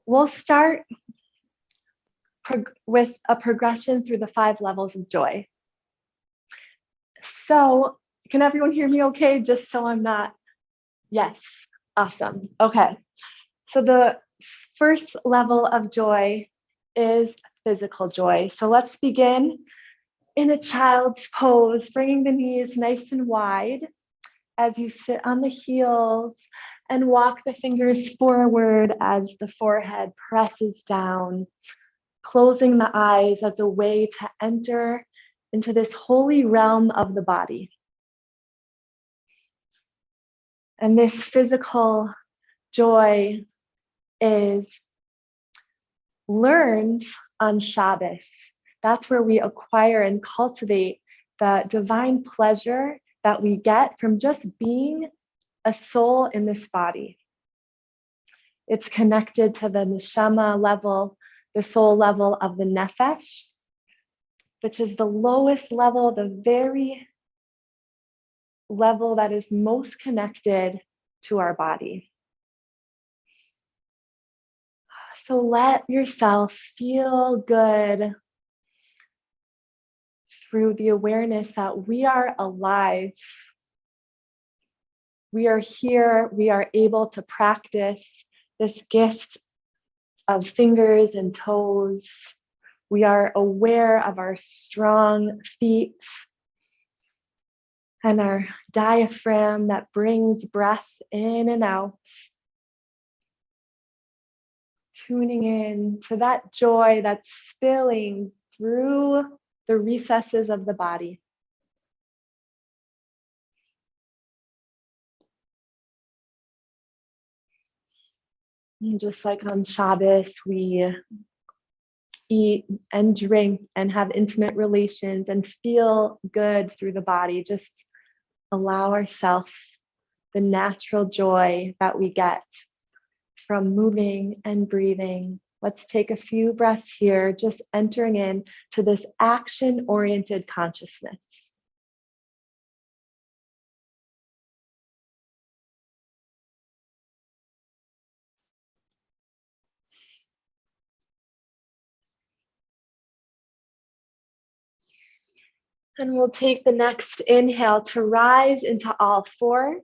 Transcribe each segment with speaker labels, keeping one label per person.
Speaker 1: we'll start with a progression through the 5 levels of joy. So can everyone hear me okay? Just so I'm not, yes, awesome. Okay, so the first level of joy is physical joy. So let's begin in a child's pose, bringing the knees nice and wide as you sit on the heels and walk the fingers forward as the forehead presses down, closing the eyes as a way to enter into this holy realm of the body. And this physical joy is learned on Shabbos. That's where we acquire and cultivate the divine pleasure that we get from just being a soul in this body. It's connected to the neshama level, the soul level of the nefesh, which is the lowest level, the very level that is most connected to our body. So let yourself feel good through the awareness that we are alive. We are here, we are able to practice this gift of fingers and toes. We are aware of our strong feet and our diaphragm that brings breath in and out. Tuning in to that joy that's spilling through the recesses of the body. And just like on Shabbos, we eat and drink and have intimate relations and feel good through the body. Just allow ourselves the natural joy that we get from moving and breathing. Let's take a few breaths here, just entering in to this action-oriented consciousness. And we'll take the next inhale to rise into all fours.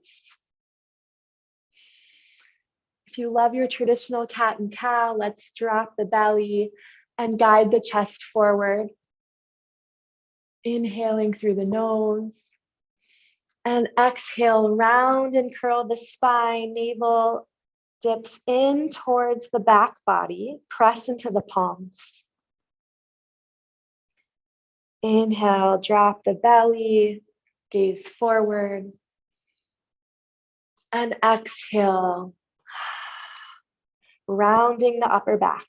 Speaker 1: If you love your traditional cat and cow, let's drop the belly and guide the chest forward. Inhaling through the nose. And exhale, round and curl the spine, navel dips in towards the back body, press into the palms. Inhale, drop the belly, gaze forward. And exhale, rounding the upper back.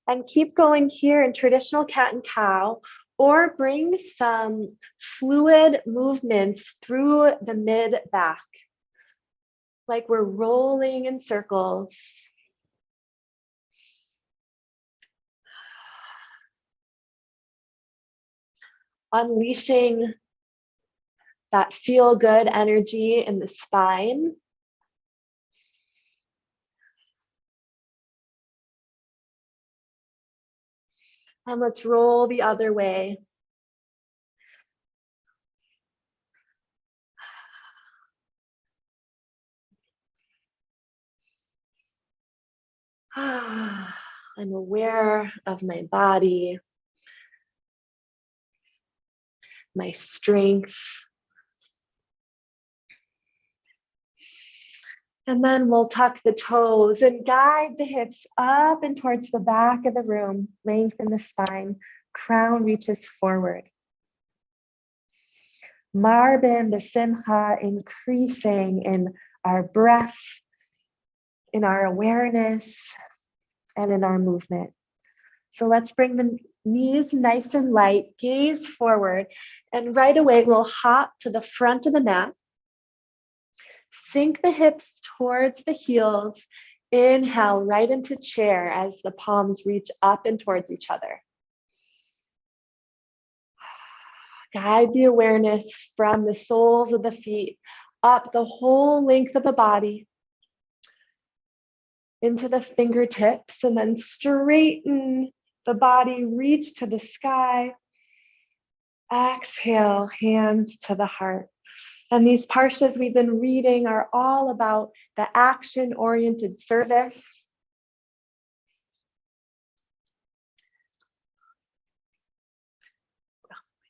Speaker 1: And keep going here in traditional cat and cow, or bring some fluid movements through the mid back, like we're rolling in circles. Unleashing that feel good energy in the spine. And let's roll the other way. I'm aware of my body, my strength. And then we'll tuck the toes and guide the hips up and towards the back of the room, lengthen the spine, crown reaches forward. Marbim b'simcha, increasing in our breath, in our awareness, and in our movement. So let's bring the knees nice and light, gaze forward, and right away we'll hop to the front of the mat. Sink the hips towards the heels. Inhale right into chair as the palms reach up and towards each other. Guide the awareness from the soles of the feet up the whole length of the body. into the fingertips, and then straighten the body, reach to the sky. Exhale, hands to the heart. And these parshas we've been reading are all about the action-oriented service.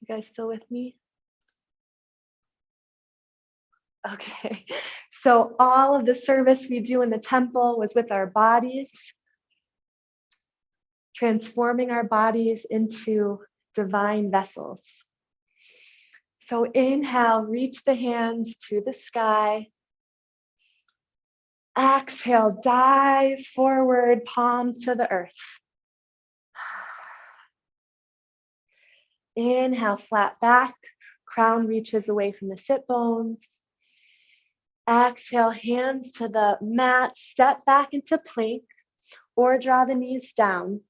Speaker 1: You guys still with me? Okay. So all of the service we do in the temple was with our bodies, transforming our bodies into divine vessels. So inhale, reach the hands to the sky. Exhale, dive forward, palms to the earth. Inhale, flat back, crown reaches away from the sit bones. Exhale, hands to the mat, step back into plank or draw the knees down.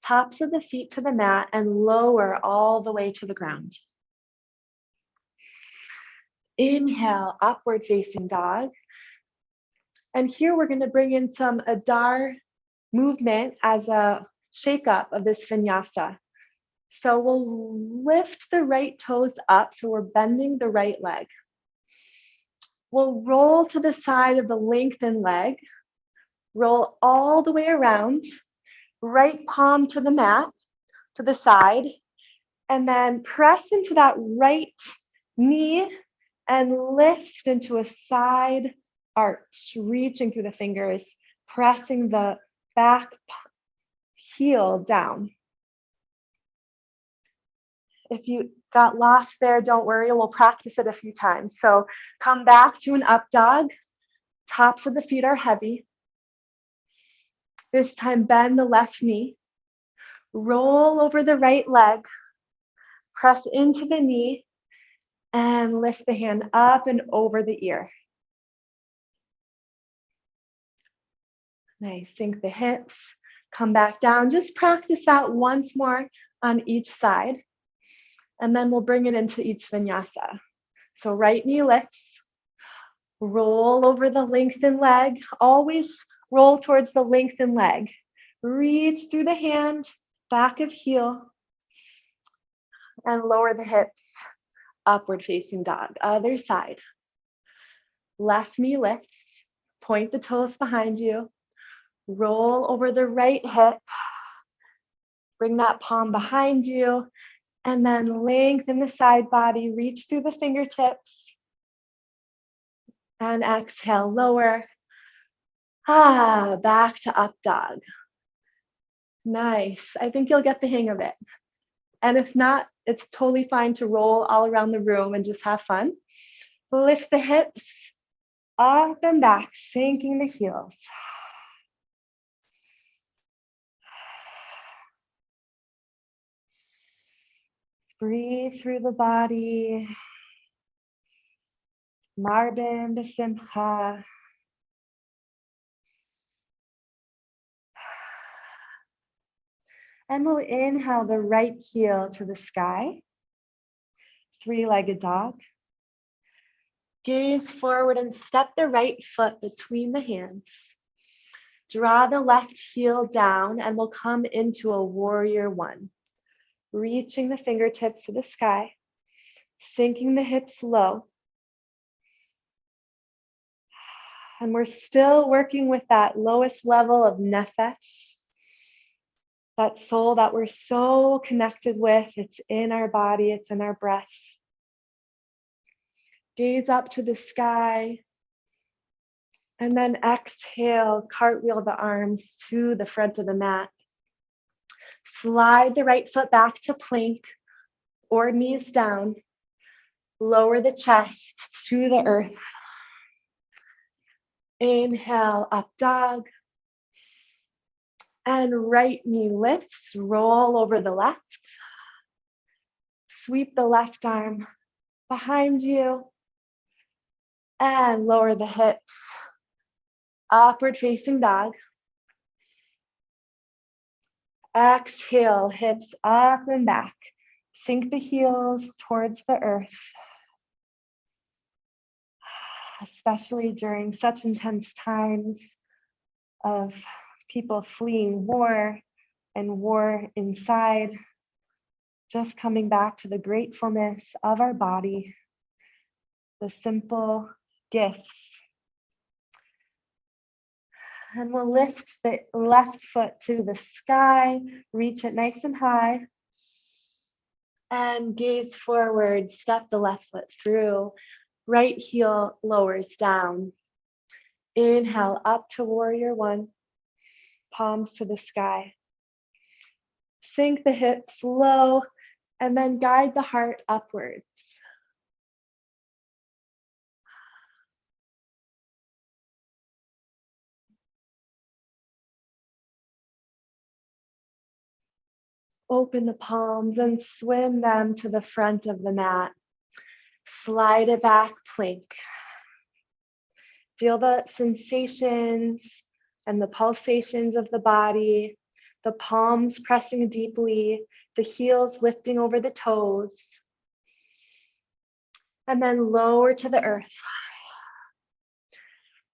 Speaker 1: Tops of the feet to the mat and lower all the way to the ground. Inhale, upward facing dog. And here we're going to bring in some Adar movement as a shake-up of this vinyasa. So we'll lift the right toes up, so we're bending the right leg. We'll roll to the side of the lengthened leg, roll all the way around, right palm to the mat, to the side, and then press into that right knee and lift into a side arch, reaching through the fingers, pressing the back heel down. If you got lost there, don't worry, we'll practice it a few times. So come back to an up dog. Tops of the feet are heavy. This time, bend the left knee. Roll over the right leg. Press into the knee and lift the hand up and over the ear. Nice, sink the hips. Come back down. Just practice that once more on each side. And then we'll bring it into each vinyasa. So right knee lifts. Roll over the lengthened leg. Always roll towards the lengthened leg. Reach through the hand, back of heel, and lower the hips. Upward facing dog. Other side. Left knee lifts. Point the toes behind you. Roll over the right hip. Bring that palm behind you. And then lengthen the side body. Reach through the fingertips. And exhale, lower. Back to up dog. Nice. I think you'll get the hang of it. And if not, it's totally fine to roll all around the room and just have fun. Lift the hips up and back, sinking the heels. Breathe through the body. Marbin b'simcha. And we'll inhale the right heel to the sky. Three-legged dog. Gaze forward and step the right foot between the hands. Draw the left heel down and we'll come into a warrior one. Reaching the fingertips to the sky. Sinking the hips low. And we're still working with that lowest level of nefesh. That soul that we're so connected with. It's in our body, it's in our breath. Gaze up to the sky. And then exhale, cartwheel the arms to the front of the mat. Slide the right foot back to plank or knees down. Lower the chest to the earth. Inhale, up dog. And right knee lifts, roll over the left. Sweep the left arm behind you. And lower the hips. Upward facing dog. Exhale, hips up and back. Sink the heels towards the earth. Especially during such intense times of people fleeing war and war inside, just coming back to the gratefulness of our body, the simple gifts. And we'll lift the left foot to the sky, reach it nice and high, and gaze forward, step the left foot through, right heel lowers down. Inhale up to warrior one, palms to the sky. Sink the hips low, and then guide the heart upwards. Open the palms and swim them to the front of the mat. Slide it back, plank. Feel the sensations and the pulsations of the body, the palms pressing deeply, the heels lifting over the toes. And then lower to the earth.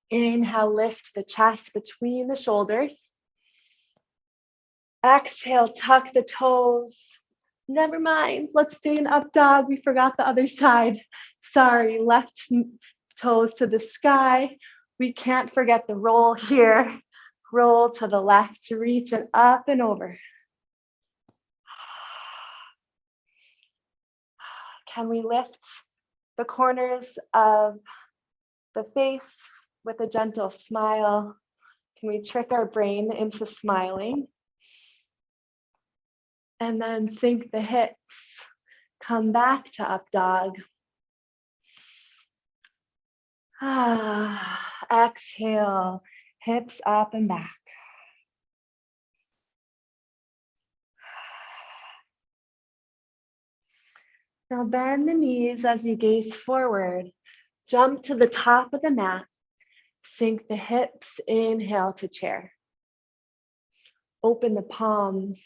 Speaker 1: Inhale, lift the chest between the shoulders. Exhale, tuck the toes. Never mind, let's stay in up dog. We forgot the other side. Sorry, left toes to the sky. We can't forget the roll here. Roll to the left, reach it up and over. Can we lift the corners of the face with a gentle smile? Can we trick our brain into smiling? And then sink the hips, come back to up dog. Exhale, hips up and back. Now bend the knees as you gaze forward. Jump to the top of the mat. Sink the hips, inhale to chair. Open the palms.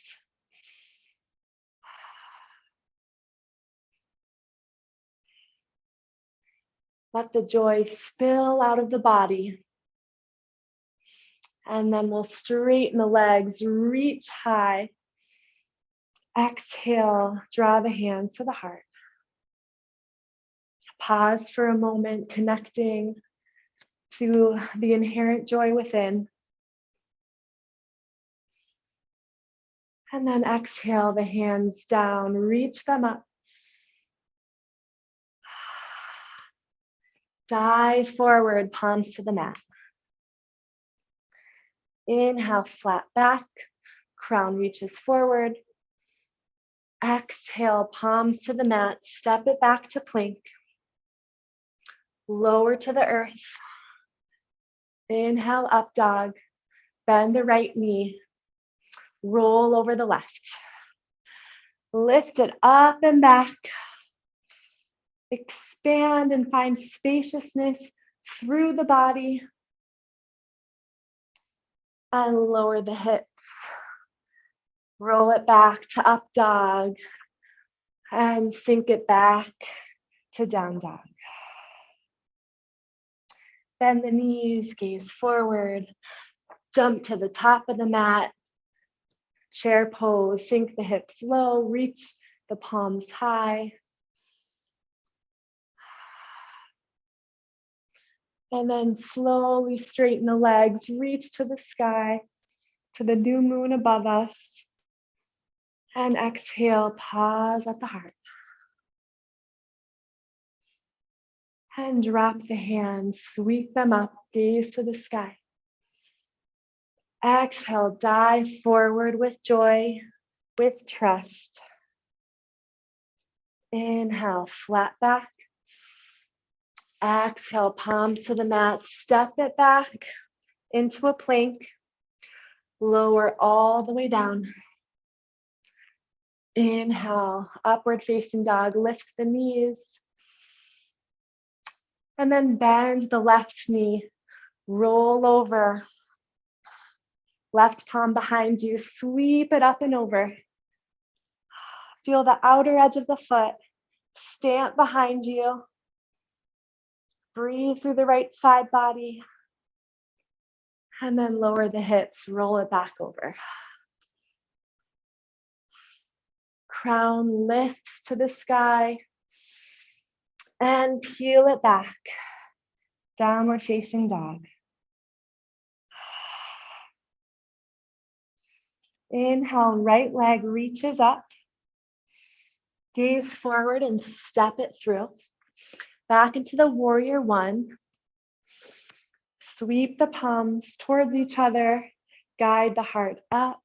Speaker 1: Let the joy spill out of the body. And then we'll straighten the legs, reach high. Exhale, draw the hands to the heart. Pause for a moment, connecting to the inherent joy within. And then exhale the hands down, reach them up. Dive forward, palms to the mat. Inhale, flat back, crown reaches forward. Exhale, palms to the mat, step it back to plank. Lower to the earth. Inhale, up dog. Bend the right knee. Roll over the left. Lift it up and back. Expand and find spaciousness through the body. And lower the hips. Roll it back to up dog. And sink it back to down dog. Bend the knees, gaze forward. Jump to the top of the mat. Chair pose, sink the hips low, reach the palms high. And then slowly straighten the legs, reach to the sky, to the new moon above us. And exhale, pause at the heart. And drop the hands, sweep them up, gaze to the sky. Exhale, dive forward with joy, with trust. Inhale, flat back. Exhale, palms to the mat, step it back into a plank. Lower all the way down. Inhale, upward facing dog, lift the knees. And then bend the left knee, roll over. Left palm behind you, sweep it up and over. Feel the outer edge of the foot, stamp behind you. Breathe through the right side body. And then lower the hips, roll it back over. Crown lifts to the sky and peel it back. Downward facing dog. Inhale, right leg reaches up. Gaze forward and step it through. Back into the warrior one. Sweep the palms towards each other. Guide the heart up.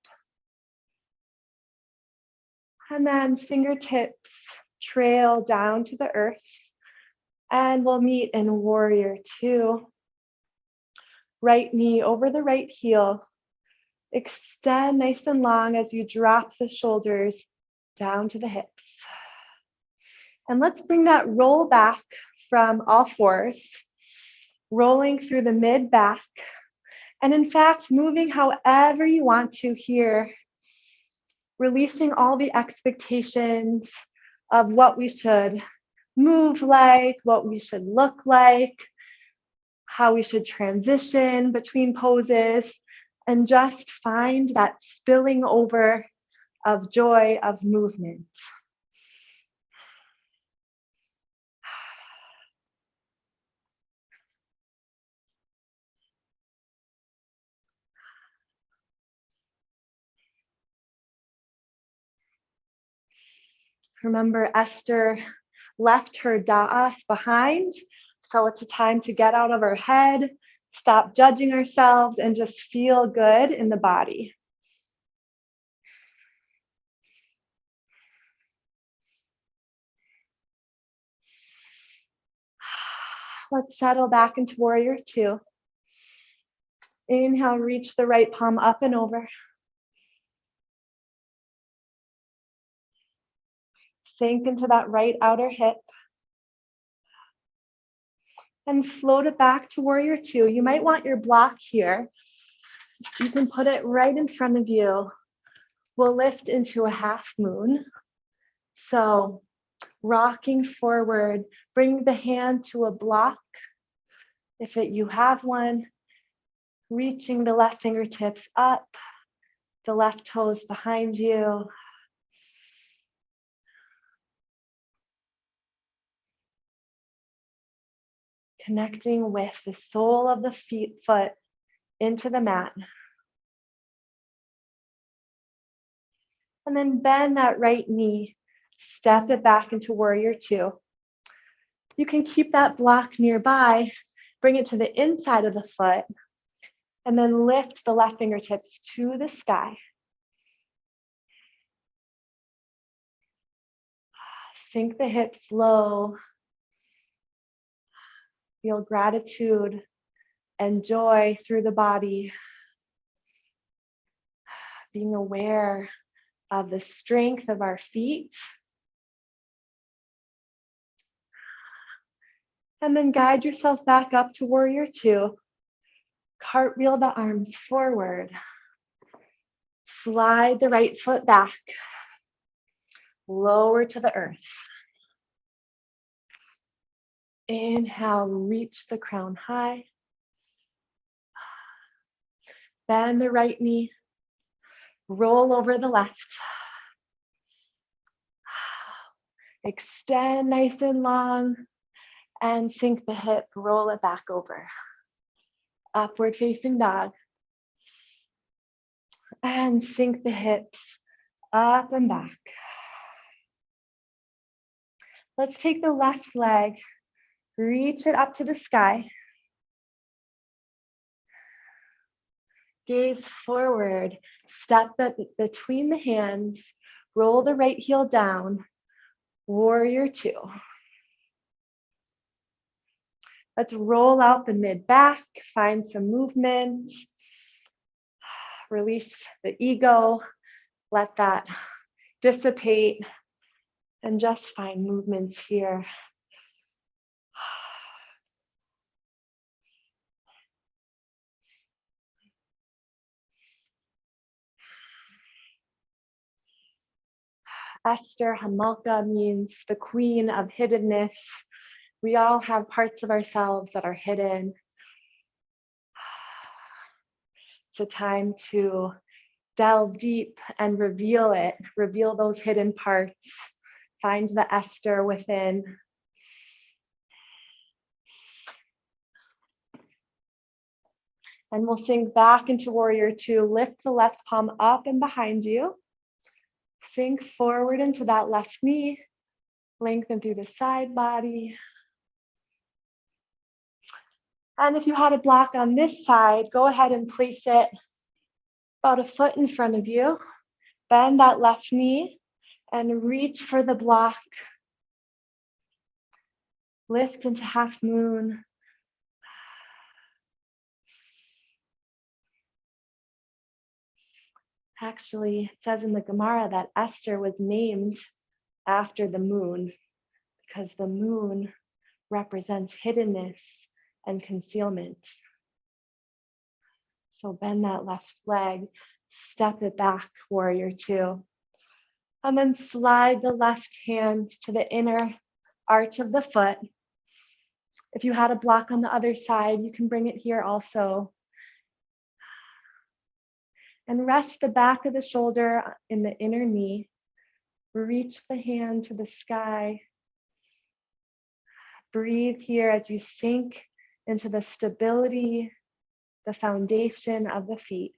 Speaker 1: And then fingertips trail down to the earth. And we'll meet in warrior two. Right knee over the right heel. Extend nice and long as you drop the shoulders down to the hips. And let's bring that roll back from all fours, rolling through the mid back. And in fact, moving however you want to here, releasing all the expectations of what we should move like, what we should look like, how we should transition between poses, and just find that spilling over of joy of movement. Remember, Esther left her da'as behind, so it's a time to get out of our head, stop judging ourselves, and just feel good in the body. Let's settle back into warrior two. Inhale, reach the right palm up and over. Sink into that right outer hip. And float it back to warrior two. You might want your block here. You can put it right in front of you. We'll lift into a half moon. So rocking forward, bring the hand to a block. If you have one, reaching the left fingertips up, the left toes behind you. Connecting with the sole of the foot into the mat. And then bend that right knee, step it back into warrior two. You can keep that block nearby, bring it to the inside of the foot, and then lift the left fingertips to the sky. Sink the hips low. Feel gratitude and joy through the body. Being aware of the strength of our feet. And then guide yourself back up to warrior two. Cartwheel the arms forward. Slide the right foot back. Lower to the earth. Inhale, reach the crown high. Bend the right knee. Roll over the left. Extend nice and long. And sink the hip, roll it back over. Upward facing dog. And sink the hips up and back. Let's take the left leg, reach it up to the sky. Gaze forward, step between the hands, roll the right heel down, warrior two. Let's roll out the mid back, find some movement, release the ego, let that dissipate, and just find movements here. Esther Hamalka means the queen of hiddenness. We all have parts of ourselves that are hidden. It's a time to delve deep and reveal it, reveal those hidden parts, find the Esther within. And we'll sink back into Warrior Two. Lift the left palm up and behind you. Sink forward into that left knee. Lengthen through the side body. And if you had a block on this side, go ahead and place it about a foot in front of you. Bend that left knee and reach for the block. Lift into half moon. Actually, it says in the Gemara that Esther was named after the moon because the moon represents hiddenness and concealment. So bend that left leg, step it back, Warrior Two. And then slide the left hand to the inner arch of the foot. If you had a block on the other side, you can bring it here also. And rest the back of the shoulder in the inner knee. Reach the hand to the sky. Breathe here as you sink into the stability, the foundation of the feet.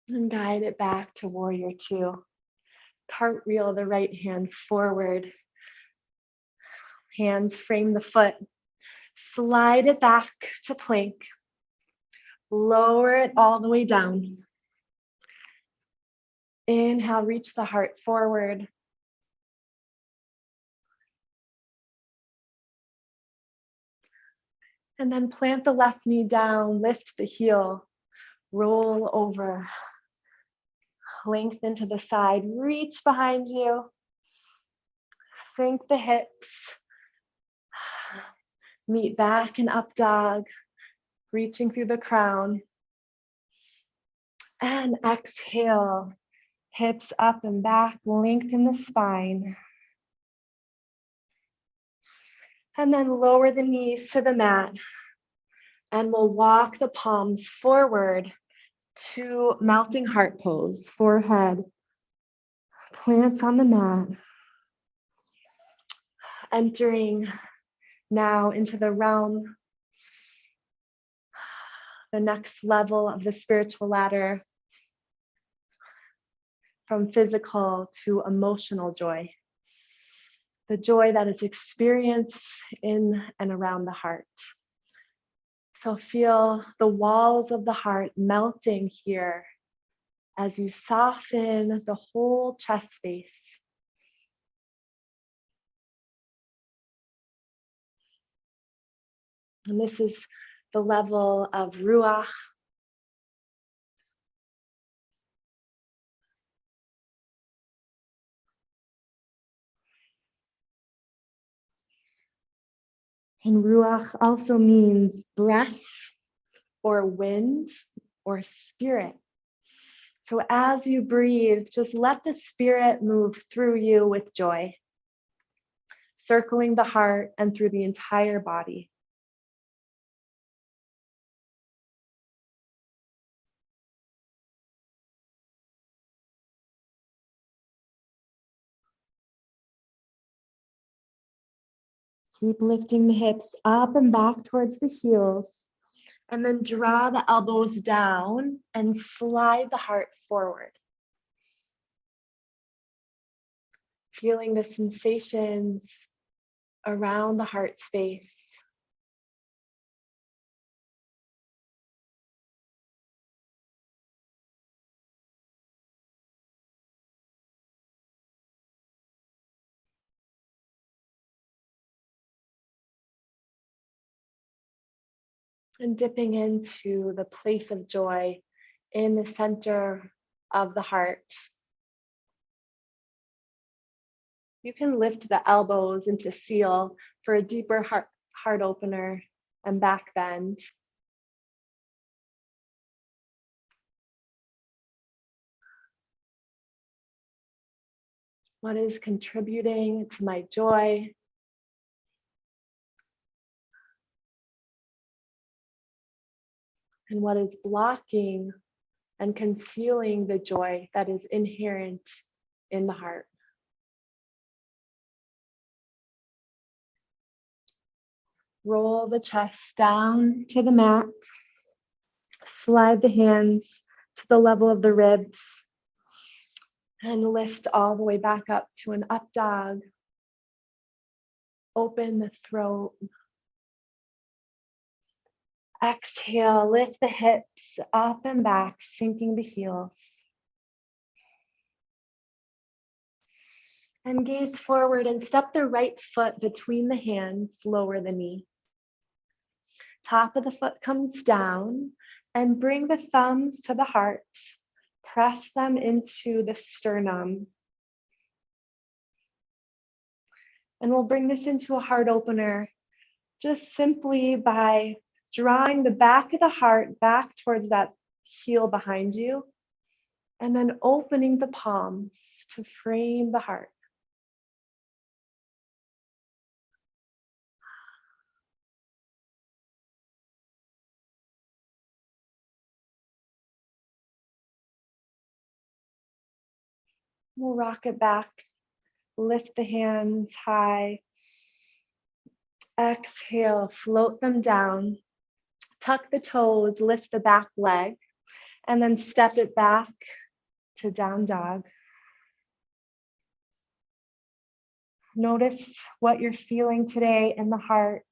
Speaker 1: And guide it back to Warrior Two. Cartwheel the right hand forward. Hands frame the foot. Slide it back to plank. Lower it all the way down. Inhale, reach the heart forward. And then plant the left knee down, lift the heel, roll over. Lengthen to the side, reach behind you. Sink the hips. Meet back in up dog, reaching through the crown. And exhale, hips up and back, lengthen the spine. And then lower the knees to the mat. And we'll walk the palms forward to melting heart pose, forehead, plants on the mat. Entering now into the realm, the next level of the spiritual ladder, from physical to emotional joy. The joy that is experienced in and around the heart. So feel the walls of the heart melting here as you soften the whole chest space. And this is the level of ruach. And ruach also means breath or wind or spirit. So as you breathe, just let the spirit move through you with joy, circling the heart and through the entire body. Keep lifting the hips up and back towards the heels. And then draw the elbows down and slide the heart forward. Feeling the sensations around the heart space. And dipping into the place of joy in the center of the heart. You can lift the elbows into seal for a deeper heart opener and back bend. What is contributing to my joy? and what is blocking and concealing the joy that is inherent in the heart. Roll the chest down to the mat. Slide the hands to the level of the ribs and lift all the way back up to an up dog. Open the throat. Exhale, lift the hips up and back, sinking the heels. And gaze forward and step the right foot between the hands, lower the knee. Top of the foot comes down and bring the thumbs to the heart. Press them into the sternum. And we'll bring this into a heart opener just simply by drawing the back of the heart back towards that heel behind you, and then opening the palms to frame the heart. We'll rock it back, lift the hands high. Exhale, float them down. Tuck the toes, lift the back leg, and then step it back to down dog. Notice what you're feeling today in the heart.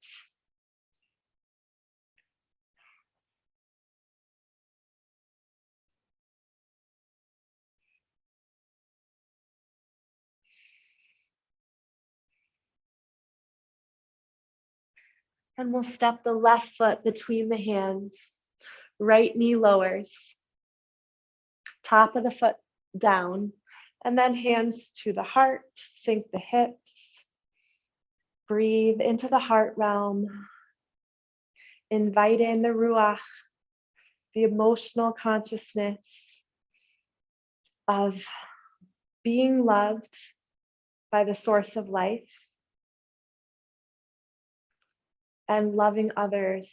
Speaker 1: And we'll step the left foot between the hands. Right knee lowers. Top of the foot down. And then hands to the heart. Sink the hips. Breathe into the heart realm. Invite in the ruach, the emotional consciousness of being loved by the source of life and loving others.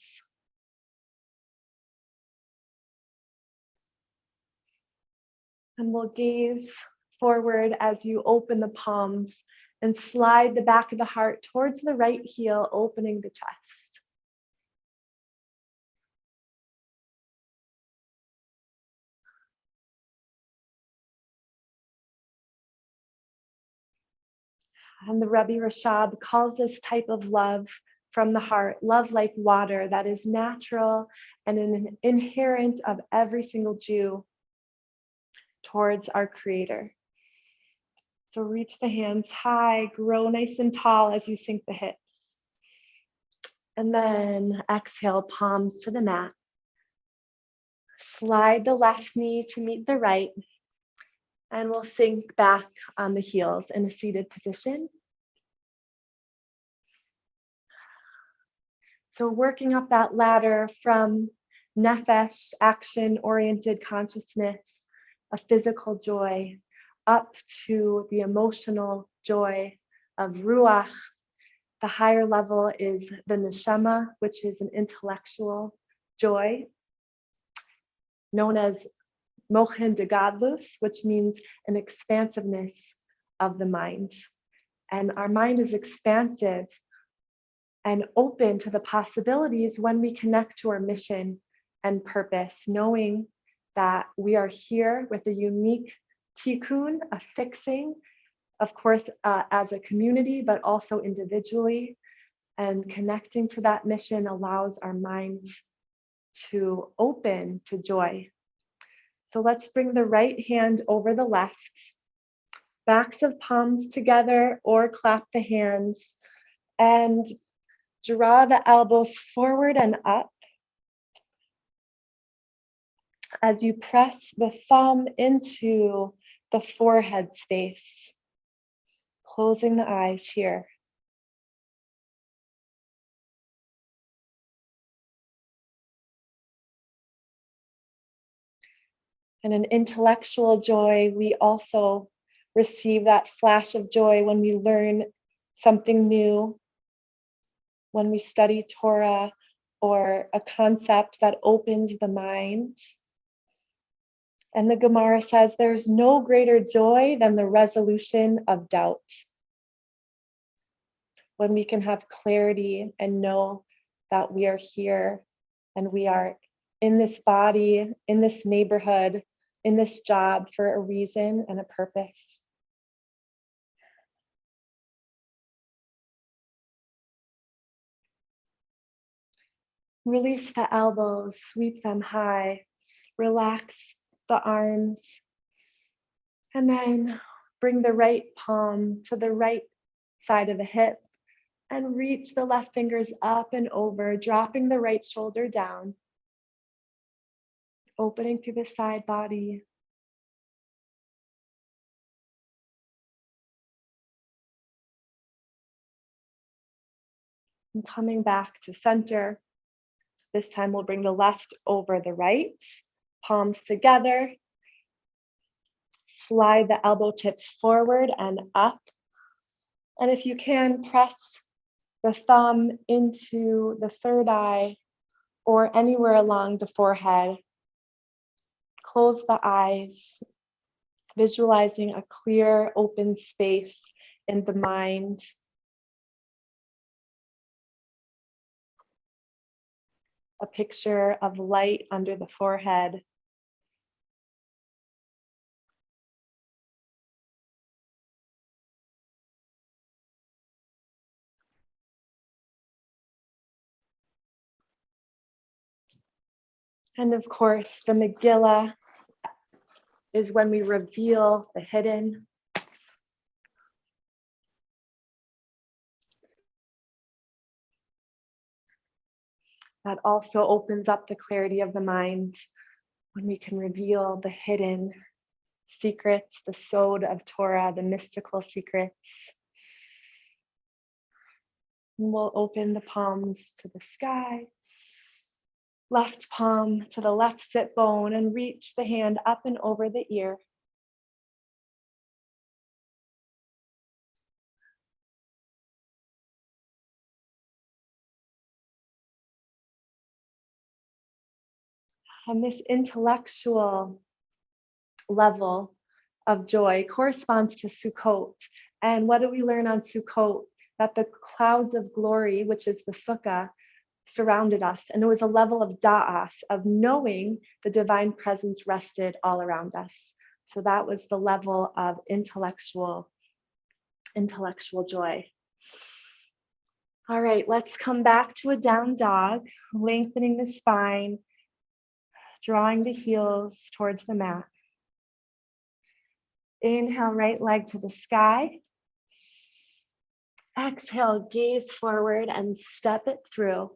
Speaker 1: And we'll gaze forward as you open the palms and slide the back of the heart towards the right heel, opening the chest. And the Rebbe Rashab calls this type of love from the heart, love like water that is natural and inherent of every single Jew towards our Creator. So reach the hands high, grow nice and tall as you sink the hips. And then exhale, palms to the mat. Slide the left knee to meet the right. And we'll sink back on the heels in a seated position. So working up that ladder from nefesh, action-oriented consciousness, a physical joy, up to the emotional joy of ruach. The higher level is the neshama, which is an intellectual joy, known as mochen de gadlus, which means an expansiveness of the mind. And our mind is expansive and open to the possibilities when we connect to our mission and purpose, knowing that we are here with a unique tikkun, a fixing, of course, as a community, but also individually. And connecting to that mission allows our minds to open to joy. So let's bring the right hand over the left, backs of palms together, or clap the hands, and draw the elbows forward and up as you press the thumb into the forehead space, closing the eyes here. And an intellectual joy, we also receive that flash of joy when we learn something new, when we study Torah, or a concept that opens the mind. And the Gemara says there's no greater joy than the resolution of doubt. When we can have clarity and know that we are here and we are in this body, in this neighborhood, in this job for a reason and a purpose. Release the elbows, sweep them high, relax the arms, and then bring the right palm to the right side of the hip and reach the left fingers up and over, dropping the right shoulder down, opening through the side body. And coming back to center. This time we'll bring the left over the right, palms together. Slide the elbow tips forward and up. And if you can, press the thumb into the third eye or anywhere along the forehead. Close the eyes, visualizing a clear, open space in the mind. A picture of light under the forehead. And of course, the Megillah is when we reveal the hidden. That also opens up the clarity of the mind when we can reveal the hidden secrets, the sod of Torah, the mystical secrets. And we'll open the palms to the sky, left palm to the left sit bone, and reach the hand up and over the ear. And this intellectual level of joy corresponds to Sukkot. And what do we learn on Sukkot? That the clouds of glory, which is the sukkah, surrounded us. And it was a level of da'as, of knowing the divine presence rested all around us. So that was the level of intellectual joy. All right, let's come back to a down dog, lengthening the spine, drawing the heels towards the mat. Inhale, right leg to the sky. Exhale, gaze forward and step it through.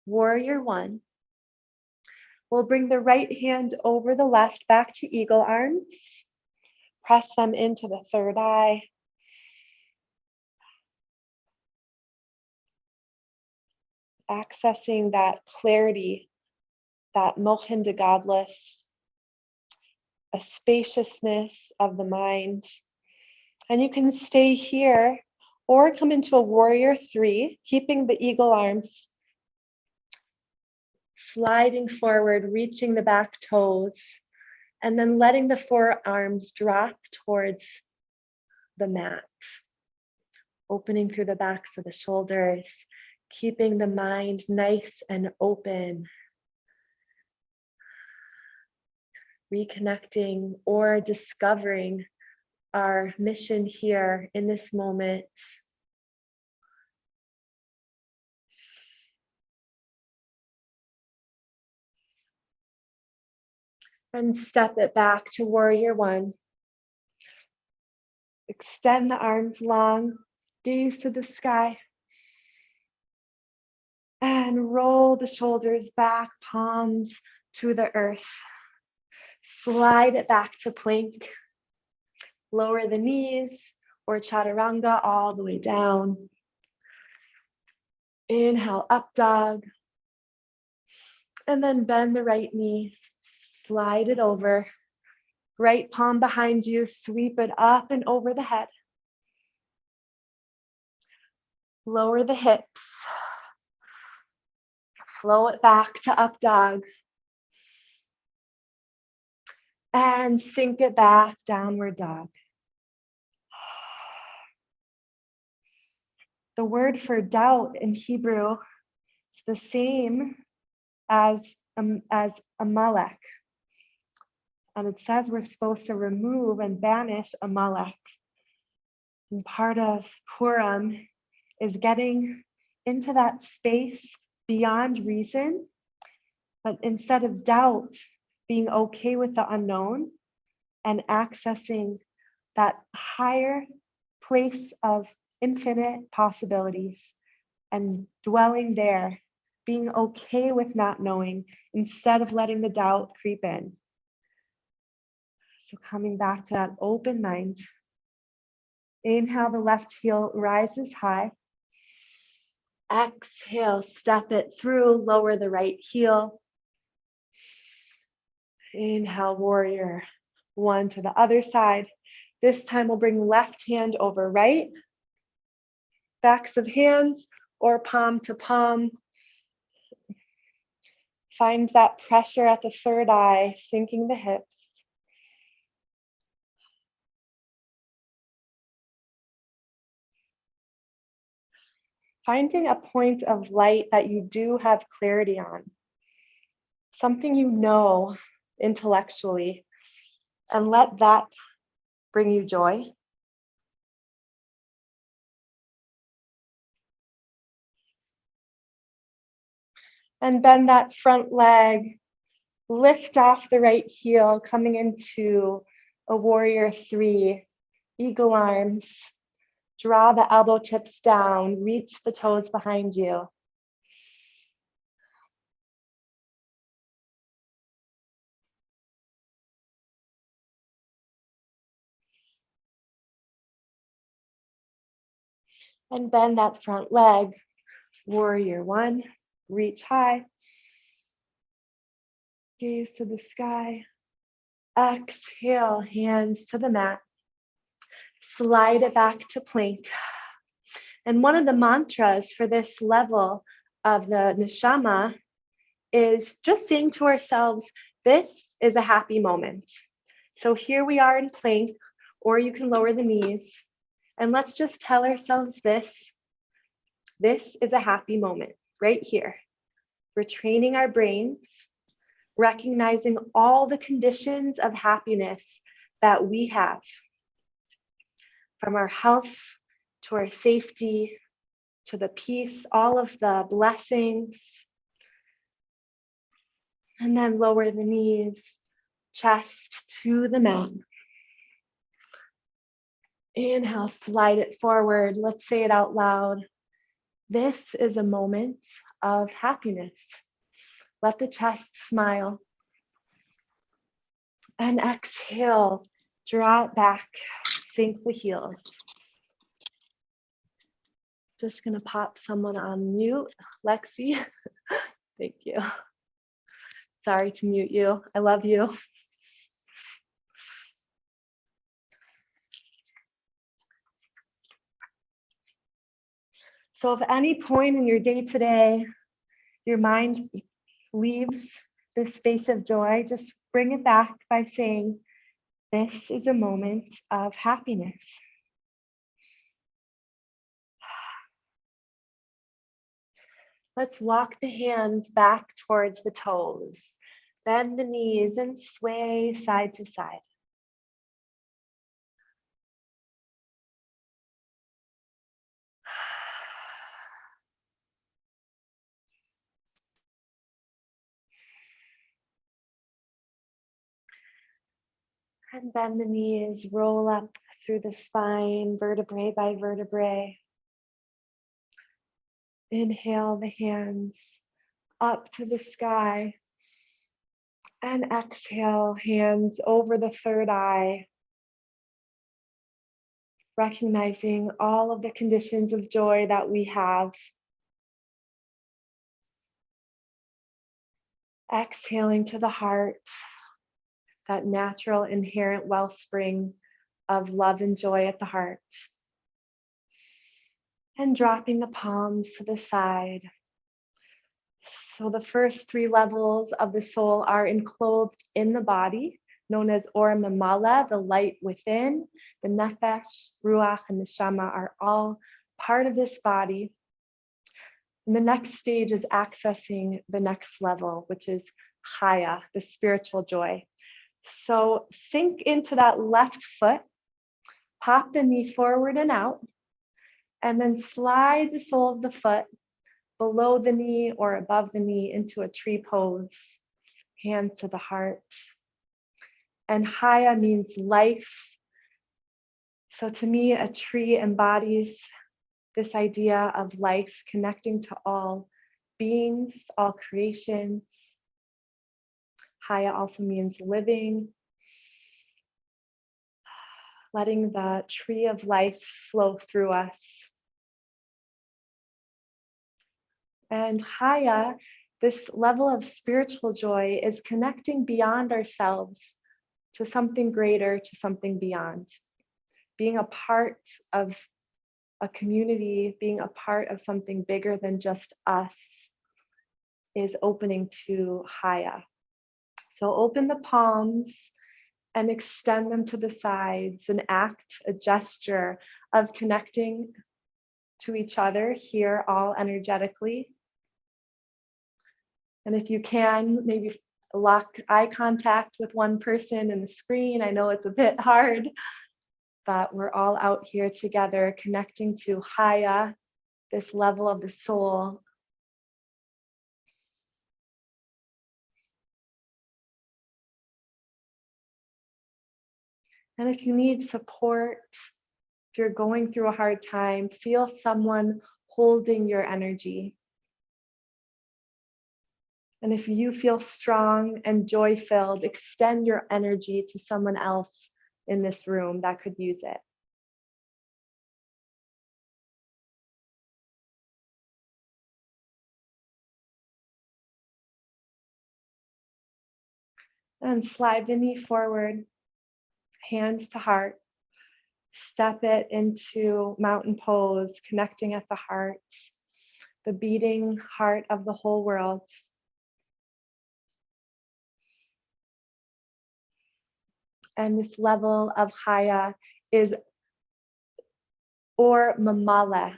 Speaker 1: Warrior one. We'll bring the right hand over the left, back to eagle arms. Press them into the third eye. Accessing that clarity, that mochen de godless, a spaciousness of the mind. And you can stay here or come into a warrior three, keeping the eagle arms, sliding forward, reaching the back toes, and then letting the forearms drop towards the mat, opening through the backs of the shoulders, keeping the mind nice and open, reconnecting or discovering our mission here in this moment. And step it back to warrior one. Extend the arms long, gaze to the sky. And roll the shoulders back, palms to the earth. Slide it back to plank. Lower the knees or chaturanga all the way down. Inhale, up dog. And then bend the right knee, slide it over. Right palm behind you, sweep it up and over the head. Lower the hips. Flow it back to up dog. And sink it back, downward dog. The word for doubt in Hebrew is the same as Amalek. And it says we're supposed to remove and banish Amalek. And part of Purim is getting into that space beyond reason, but instead of doubt, being okay with the unknown and accessing that higher place of infinite possibilities and dwelling there, being okay with not knowing instead of letting the doubt creep in. So coming back to that open mind. Inhale, the left heel rises high. Exhale, step it through, lower the right heel. Inhale, warrior one to the other side. This time we'll bring left hand over right. Backs of hands or palm to palm. Find that pressure at the third eye, sinking the hips. Finding a point of light that you do have clarity on. Something you know intellectually, and let that bring you joy. And bend that front leg, lift off the right heel, coming into a warrior three, eagle arms. Draw the elbow tips down, reach the toes behind you. And bend that front leg, warrior one, reach high. Gaze to the sky. Exhale, hands to the mat. Slide it back to plank. And one of the mantras for this level of the neshama is just saying to ourselves, this is a happy moment. So here we are in plank, or you can lower the knees. And let's just tell ourselves this is a happy moment right here. We're training our brains, recognizing all the conditions of happiness that we have, from our health to our safety, to the peace, all of the blessings. And then lower the knees, chest to the mat. Inhale, slide it forward. Let's say it out loud. This is a moment of happiness. Let the chest smile. And exhale, draw it back, sink the heels. Just gonna pop someone on mute. Lexi, thank you. Sorry to mute you. I love you. So if any point in your day today, your mind leaves this space of joy, just bring it back by saying, this is a moment of happiness. Let's walk the hands back towards the toes. Bend the knees and sway side to side. And bend the knees, roll up through the spine, vertebrae by vertebrae. Inhale the hands up to the sky. And exhale, hands over the third eye. Recognizing all of the conditions of joy that we have. Exhaling to the heart, that natural inherent wellspring of love and joy at the heart. And dropping the palms to the side. So the first three levels of the soul are enclosed in the body, known as Or Mamala, the light within. The Nefesh, Ruach, and Neshama are all part of this body. And the next stage is accessing the next level, which is Chaya, the spiritual joy. So sink into that left foot, pop the knee forward and out, and then slide the sole of the foot below the knee or above the knee into a tree pose, hands to the heart. And Chaya means life. So to me, a tree embodies this idea of life connecting to all beings, all creations. Chaya also means living, letting the tree of life flow through us. And Chaya, this level of spiritual joy, is connecting beyond ourselves to something greater, to something beyond. Being a part of a community, being a part of something bigger than just us is opening to Chaya. So open the palms and extend them to the sides, an act, a gesture of connecting to each other here, all energetically. And if you can, maybe lock eye contact with one person in the screen. I know it's a bit hard, but we're all out here together connecting to Chaya, this level of the soul. And if you need support, if you're going through a hard time, feel someone holding your energy. And if you feel strong and joy-filled, extend your energy to someone else in this room that could use it. And slide the knee forward, hands to heart. Step it into mountain pose, connecting at the heart, the beating heart of the whole world. And this level of Chaya is Or Mamala,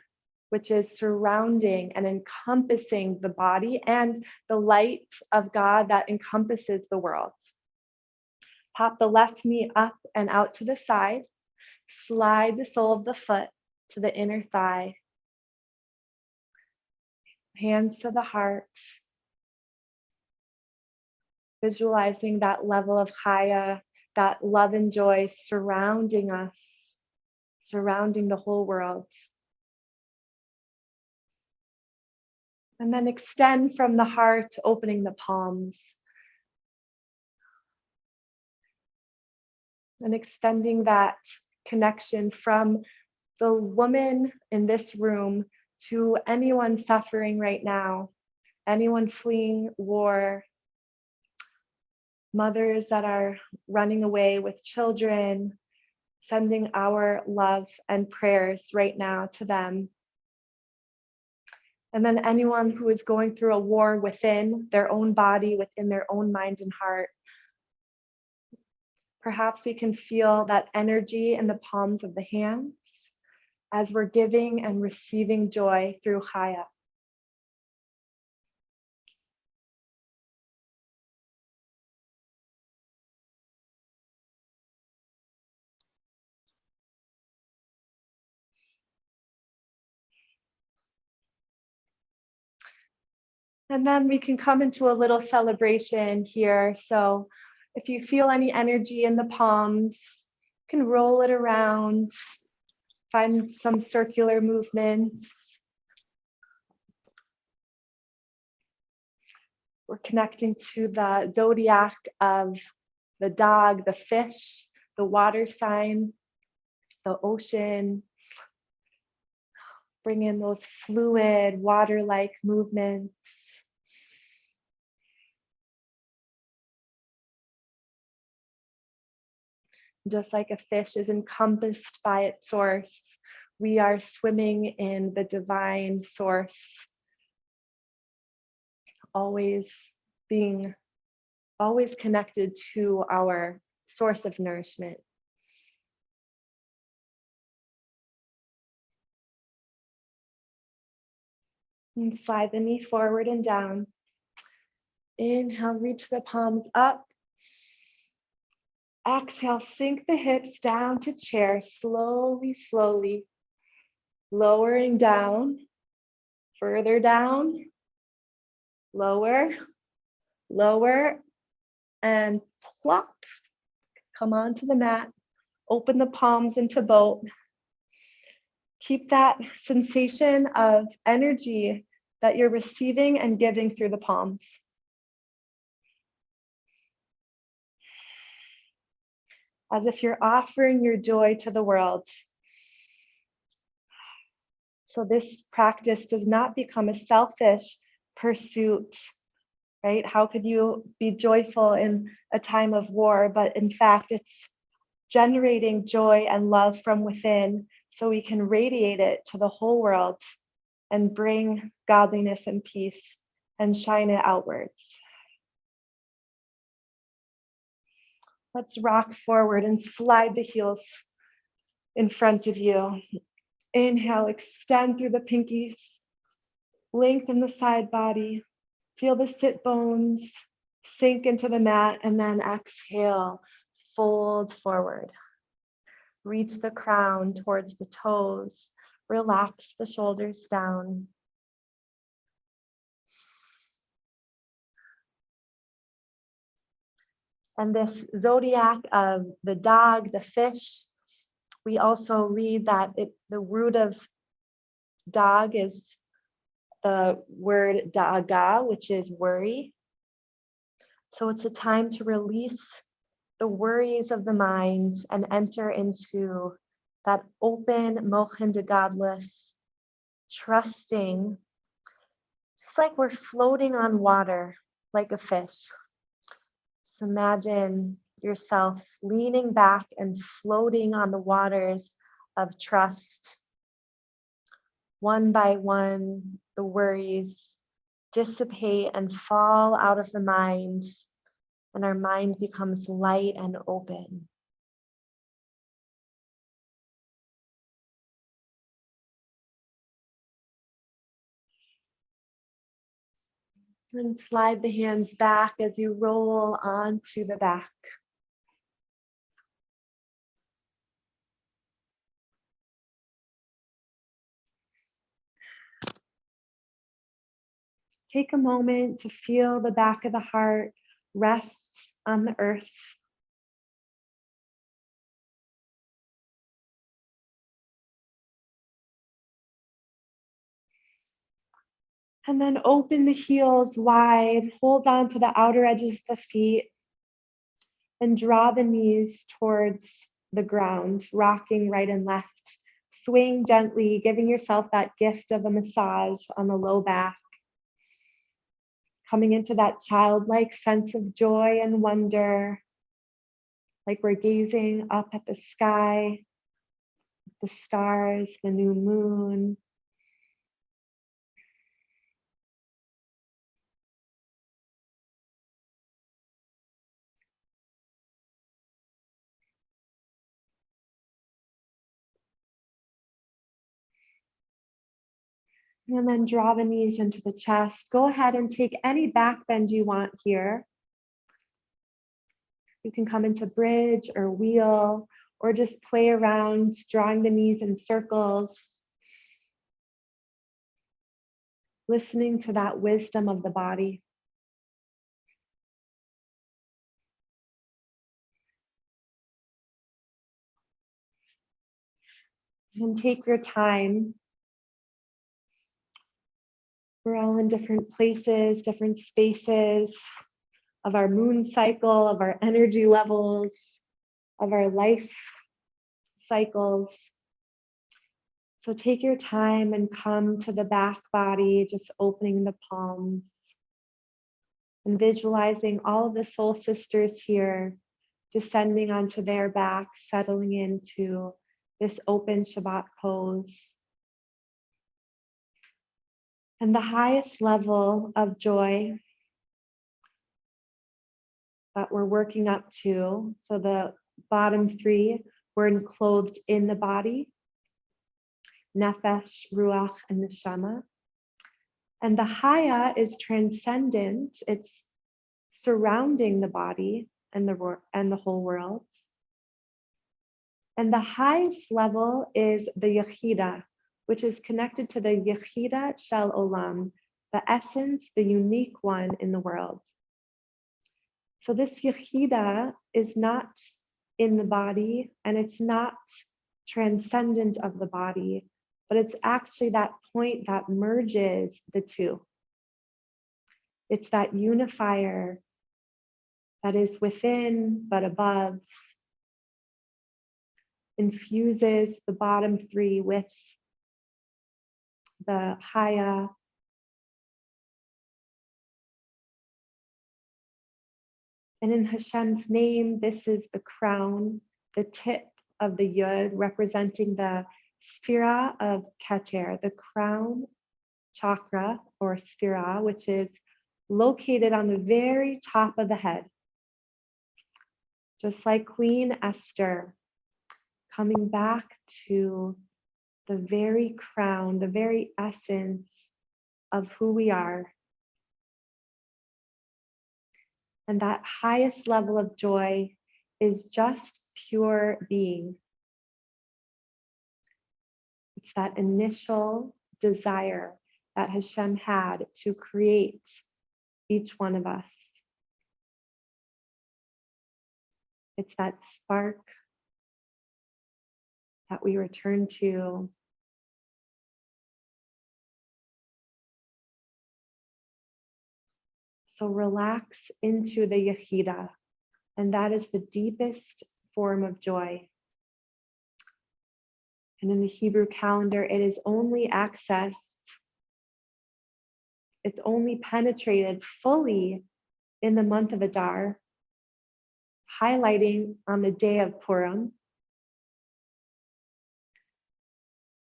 Speaker 1: which is surrounding and encompassing the body and the light of God that encompasses the world. Pop the left knee up and out to the side. Slide the sole of the foot to the inner thigh. Hands to the heart. Visualizing that level of Chaya, that love and joy surrounding us, surrounding the whole world. And then extend from the heart, opening the palms. And extending that connection from the woman in this room to anyone suffering right now, anyone fleeing war, mothers that are running away with children, sending our love and prayers right now to them. And then anyone who is going through a war within their own body, within their own mind and heart. Perhaps we can feel that energy in the palms of the hands as we're giving and receiving joy through Chaya. And then we can come into a little celebration here. So if you feel any energy in the palms, you can roll it around, find some circular movements. We're connecting to the zodiac of the dog, the fish, the water sign, the ocean. Bring in those fluid, water-like movements. Just like a fish is encompassed by its source, we are swimming in the divine source, always connected to our source of nourishment. And slide the knee forward and down. Inhale, reach the palms up. Exhale, sink the hips down to chair, slowly, slowly. Lowering down, further down, lower, lower, and plop. Come onto the mat. Open the palms into boat. Keep that sensation of energy that you're receiving and giving through the palms. As if you're offering your joy to the world. So this practice does not become a selfish pursuit, right? How could you be joyful in a time of war? But in fact, it's generating joy and love from within so we can radiate it to the whole world and bring godliness and peace and shine it outwards. Let's rock forward and slide the heels in front of you. Inhale, extend through the pinkies, lengthen the side body, feel the sit bones sink into the mat, and then exhale, fold forward. Reach the crown towards the toes, relax the shoulders down. And this zodiac of the dog, the fish, we also read that the root of dog is the word da'aga, which is worry. So it's a time to release the worries of the mind and enter into that open, mochin de godless, trusting, just like we're floating on water, like a fish. Just imagine yourself leaning back and floating on the waters of trust. One by one, the worries dissipate and fall out of the mind, and our mind becomes light and open. And slide the hands back as you roll onto the back. Take a moment to feel the back of the heart rest on the earth. And then open the heels wide, hold on to the outer edges of the feet, and draw the knees towards the ground, rocking right and left. Swing gently, giving yourself that gift of a massage on the low back. Coming into that childlike sense of joy and wonder, like we're gazing up at the sky, the stars, the new moon. And then draw the knees into the chest. Go ahead and take any back bend you want here. You can come into bridge or wheel, or just play around, drawing the knees in circles. Listening to that wisdom of the body. And take your time. We're all in different places, different spaces of our moon cycle, of our energy levels, of our life cycles. So take your time and come to the back body, just opening the palms and visualizing all of the soul sisters here descending onto their back, settling into this open Shabbat pose. And the highest level of joy that we're working up to, so the bottom three, we're enclosed in the body, nefesh, ruach, and neshama. And the haya is transcendent. It's surrounding the body and the whole world. And the highest level is the yechida, which is connected to the yechida shel olam, the essence, the unique one in the world. So this yechida is not in the body, and it's not transcendent of the body, but it's actually that point that merges the two. It's that unifier that is within but above, infuses the bottom three with the haya. And in Hashem's name, this is the crown, the tip of the yud, representing the sphira of Keter, the crown chakra or sphira, which is located on the very top of the head. Just like Queen Esther, coming back to the very crown, the very essence of who we are. And that highest level of joy is just pure being. It's that initial desire that Hashem had to create each one of us. It's that spark that we return to. So relax into the yechida, and that is the deepest form of joy. And in the Hebrew calendar, it is only accessed, it's only penetrated fully in the month of Adar, highlighting on the day of Purim.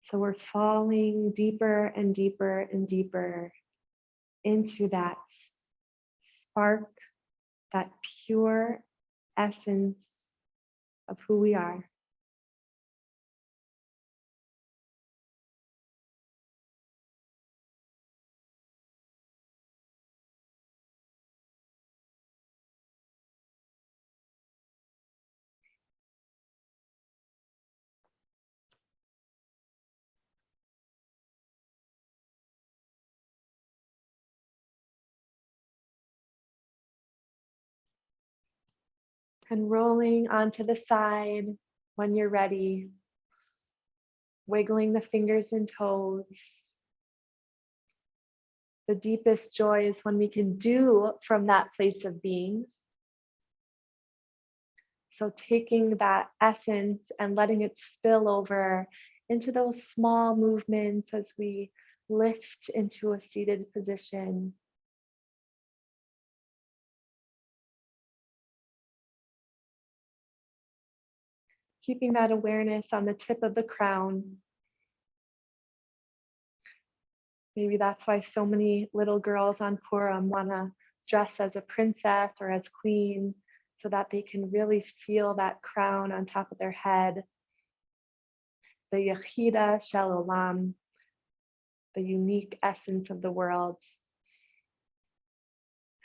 Speaker 1: So we're falling deeper and deeper and deeper into that spark, that pure essence of who we are. And rolling onto the side when you're ready, wiggling the fingers and toes. The deepest joy is when we can do from that place of being. So taking that essence and letting it spill over into those small movements as we lift into a seated position. Keeping that awareness on the tip of the crown. Maybe that's why so many little girls on Purim want to dress as a princess or as queen, so that they can really feel that crown on top of their head. The Yechida Shel Olam, the unique essence of the world.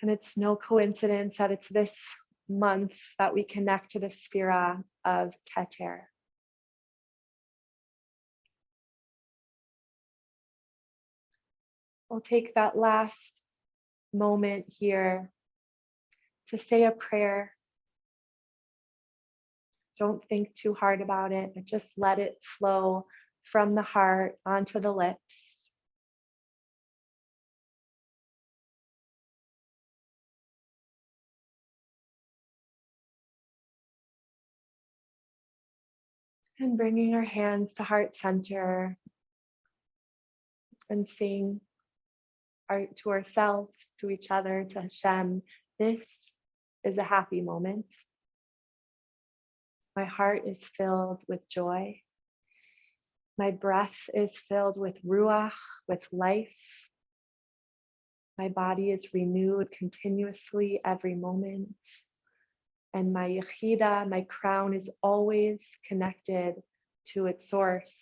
Speaker 1: And it's no coincidence that it's this month that we connect to the Sphira of Keter. We'll take that last moment here to say a prayer. Don't think too hard about it, but just let it flow from the heart onto the lips. And bringing our hands to heart center and saying to ourselves, to each other, to Hashem, this is a happy moment. My heart is filled with joy. My breath is filled with ruach, with life. My body is renewed continuously every moment. And my yechida, my crown, is always connected to its source.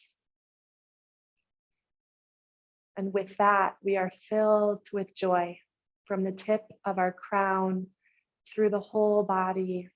Speaker 1: And with that, we are filled with joy from the tip of our crown through the whole body,